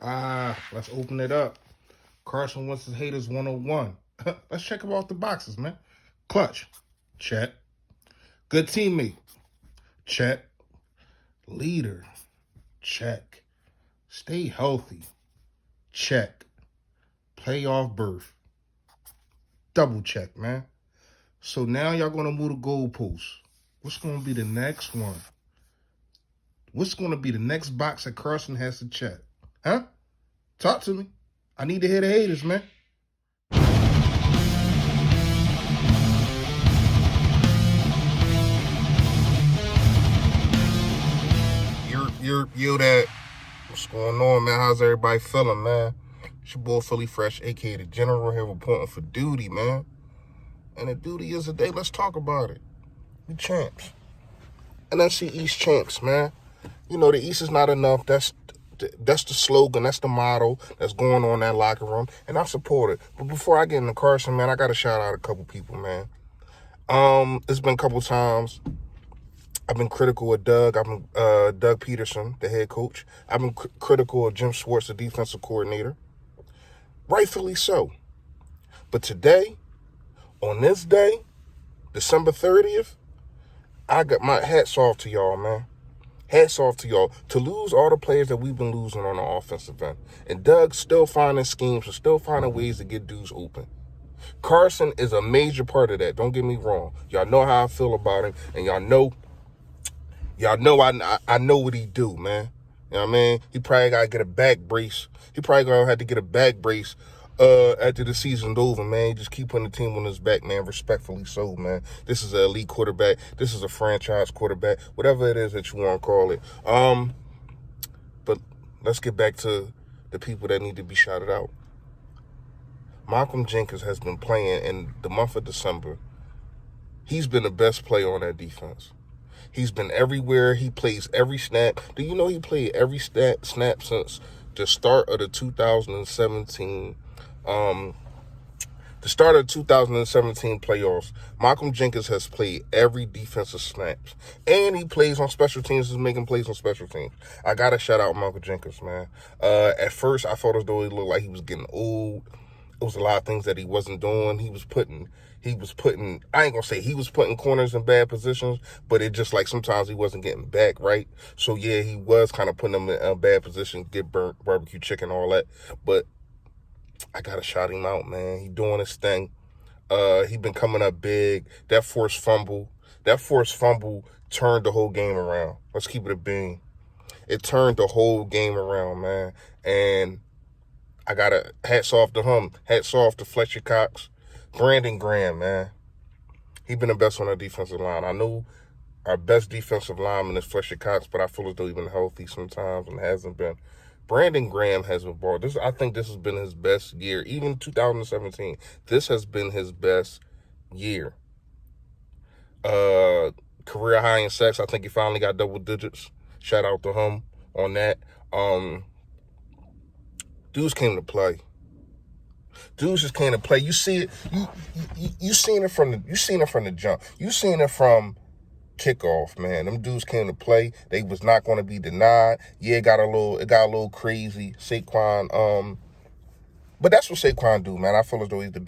Let's open it up. Carson Wentz's haters 101. Let's check them off the boxes, man. Clutch, check. Good teammate, check. Leader, check. Stay healthy, check. Playoff berth, double check, man. So now y'all gonna move the goalposts. What's gonna be the next one? What's gonna be the next box that Carson has to check? Huh? Talk to me. I need to hear the haters, man. You that. What's going on, man? How's everybody feeling, man? It's your boy Philly Fresh, aka the General, here reporting for duty, man. And the duty is today. Let's talk about it. We champs. NFC East champs, man. You know, the East is not enough. That's the slogan. That's the motto that's going on in that locker room. And I support it. But before I get into Carson, man, I got to shout out a couple people, man. It's been a couple times I've been critical of Doug. I've been Doug Peterson, the head coach. I've been critical of Jim Schwartz, the defensive coordinator. Rightfully so. But today, on this day, December 30th, I got my hats off to y'all, man. Hats off to y'all. To lose all the players that we've been losing on the offensive end. And Doug's still finding schemes and still finding ways to get dudes open. Carson is a major part of that. Don't get me wrong. Y'all know how I feel about him. And y'all know I know what he do, man. You know what I mean? He probably got to get a back brace. He probably going to have to get a back brace after the season's over, man. He just keep putting the team on his back, man. Respectfully so, man. This is an elite quarterback. This is a franchise quarterback. Whatever it is that you want to call it. But let's get back to the people that need to be shouted out. Malcolm Jenkins has been playing in the month of December. He's been the best player on that defense. He's been everywhere. He plays every snap. Do you know he played every snap since the start of the 2017 playoffs? Malcolm Jenkins has played every defensive snaps. And he plays on special teams. He's making plays on special teams. I got to shout out Malcolm Jenkins, man. At first, I thought as though he looked like he was getting old. It was a lot of things that he wasn't doing. He was putting, I ain't going to say he was putting corners in bad positions, but it just like sometimes he wasn't getting back right. So, yeah, he was kind of putting them in a bad position, get burnt, barbecue chicken, all that. But I got to shout him out, man. He doing his thing. He been coming up big. That forced fumble turned the whole game around. Let's keep it a bean. It turned the whole game around, man. And I got to hats off to him. Hats off to Fletcher Cox. Brandon Graham, man. He been the best on our defensive line. I know our best defensive lineman is Fletcher Cox, but I feel as though he's been healthy sometimes and hasn't been. Brandon Graham has been ball. I think this has been his best year. Even 2017, this has been his best year. Career high in sacks. I think he finally got double digits. Shout out to him on that. Dudes came to play. Dudes just came to play. You see it. You seen it from the jump. You seen it from kickoff, man. Them dudes came to play. They was not going to be denied. Yeah, it got a little crazy. Saquon. But that's what Saquon do, man. I feel as though he's the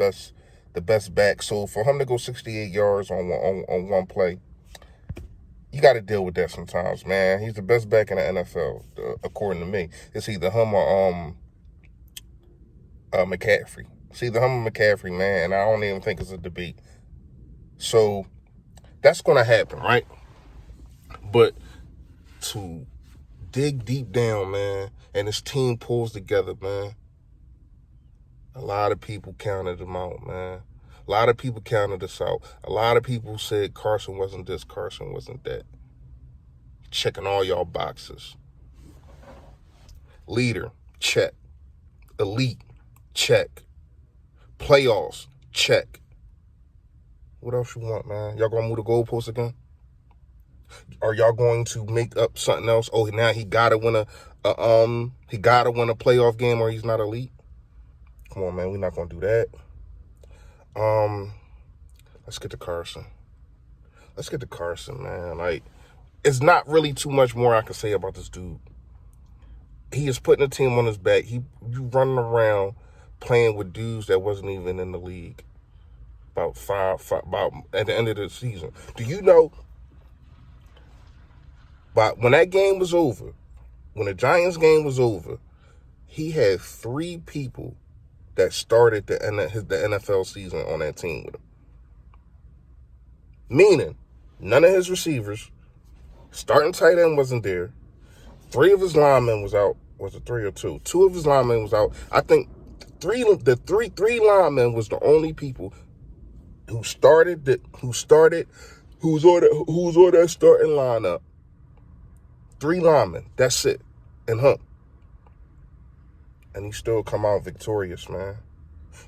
best back. So for him to go 68 yards on one play, you got to deal with that sometimes, man. He's the best back in the NFL, according to me. It's either him or McCaffrey. It's either him or McCaffrey, man, and I don't even think it's a debate. So that's going to happen, right? But to dig deep down, man, and this team pulls together, man, a lot of people counted him out, man. A lot of people counted us out. A lot of people said Carson wasn't this, Carson wasn't that. Checking all y'all boxes. Leader, check. Elite, check. Playoffs, check. What else you want, man? Y'all gonna move the goalposts again? Are y'all going to make up something else? Oh, now he gotta win a playoff game or he's not elite? Come on, man, we're not gonna do that. Let's get to Carson. Man. Like, it's not really too much more I can say about this dude. He is putting a team on his back. You running around playing with dudes that wasn't even in the league about at the end of the season. Do you know? But when that game was over, when the Giants game was over, he had 3 people that started the NFL season on that team with him. Meaning, none of his receivers, starting tight end wasn't there. 3 of his linemen was out. Was it 3 or 2? 2 of his linemen was out. I think three linemen was the only people who was on that starting lineup. 3 linemen. That's it. And Hunt. And he still come out victorious, man.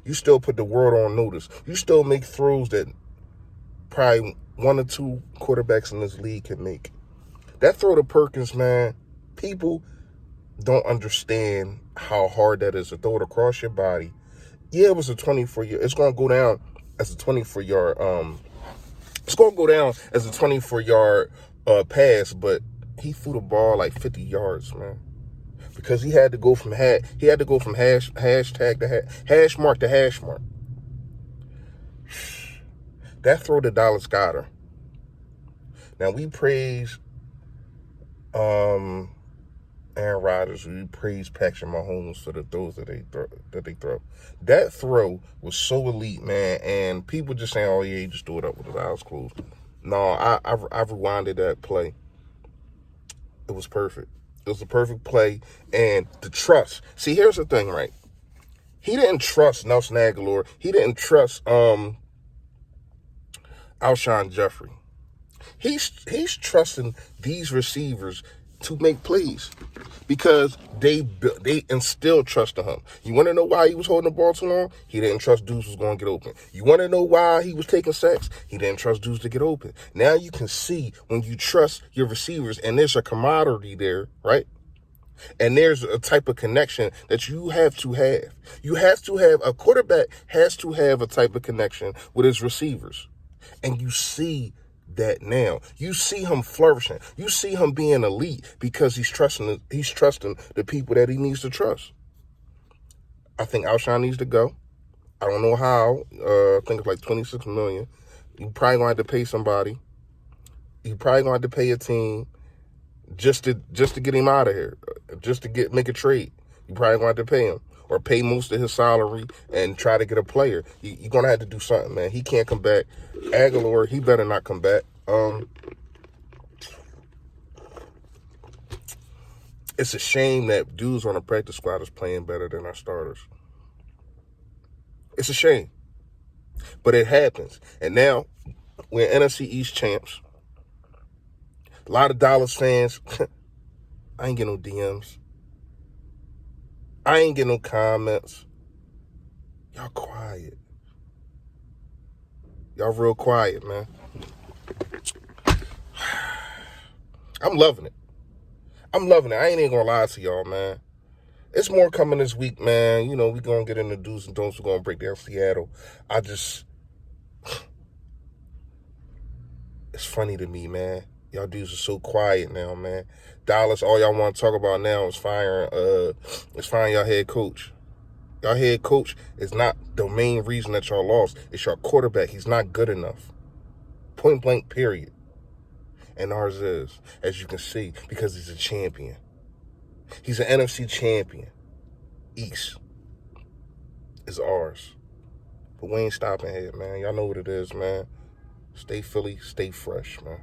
You still put the world on notice. You still make throws that probably 1 or 2 quarterbacks in this league can make. That throw to Perkins, man, people don't understand how hard that is to throw it across your body. Yeah, it was a 24-yard. It's going to go down as a 24-yard. It's going to go down as a 24-yard pass, but he threw the ball like 50 yards, man, because he had to go from hash mark to hash mark. That throw to Dallas Goedert. Now we praise Aaron Rodgers, we praise Patrick Mahomes for the throws that they throw. That throw was so elite, man, and people just saying, "Oh yeah, he just threw it up with his eyes closed." No, I rewinded that play. It was perfect. It was a perfect play, and the trust. See, here's the thing, right? He didn't trust Nelson Aguilar. He didn't trust Alshon Jeffrey. He's trusting these receivers to make plays because they instilled trust in him. You want to know why he was holding the ball too long? He didn't trust dudes was going to get open. You want to know why he was taking sacks? He didn't trust dudes to get open. Now you can see when you trust your receivers and there's a camaraderie there, right? And there's a type of connection that you have to have. A quarterback has to have a type of connection with his receivers. And you see that now. You see him flourishing. You see him being elite because he's trusting the people that he needs to trust. I think Alshon needs to go. I don't know how. I think it's like $26 million. You probably gonna have to pay somebody. You probably gonna have to pay a team just to get him out of here, just to make a trade. You probably gonna have to pay him or pay most of his salary and try to get a player. You're gonna have to do something, man. He can't come back. Aguilar, he better not come back. It's a shame that dudes on the practice squad is playing better than our starters. It's a shame, but it happens. And now we're NFC East champs. A lot of Dallas fans. I ain't getting no DMs. I ain't getting no comments. Y'all quiet. Y'all real quiet, man. I'm loving it. I ain't even gonna lie to y'all, man. It's more coming this week, man. You know, we gonna get into do's and don'ts. We're gonna break down Seattle. It's funny to me, man. Y'all dudes are so quiet now, man. Dallas, all y'all want to talk about now is firing y'all head coach. Y'all head coach is not the main reason that y'all lost. It's your quarterback. He's not good enough. Point blank, period. And ours is, as you can see, because he's a champion. He's an NFC champion. East is ours. But we ain't stopping here, man. Y'all know what it is, man. Stay Philly, stay fresh, man.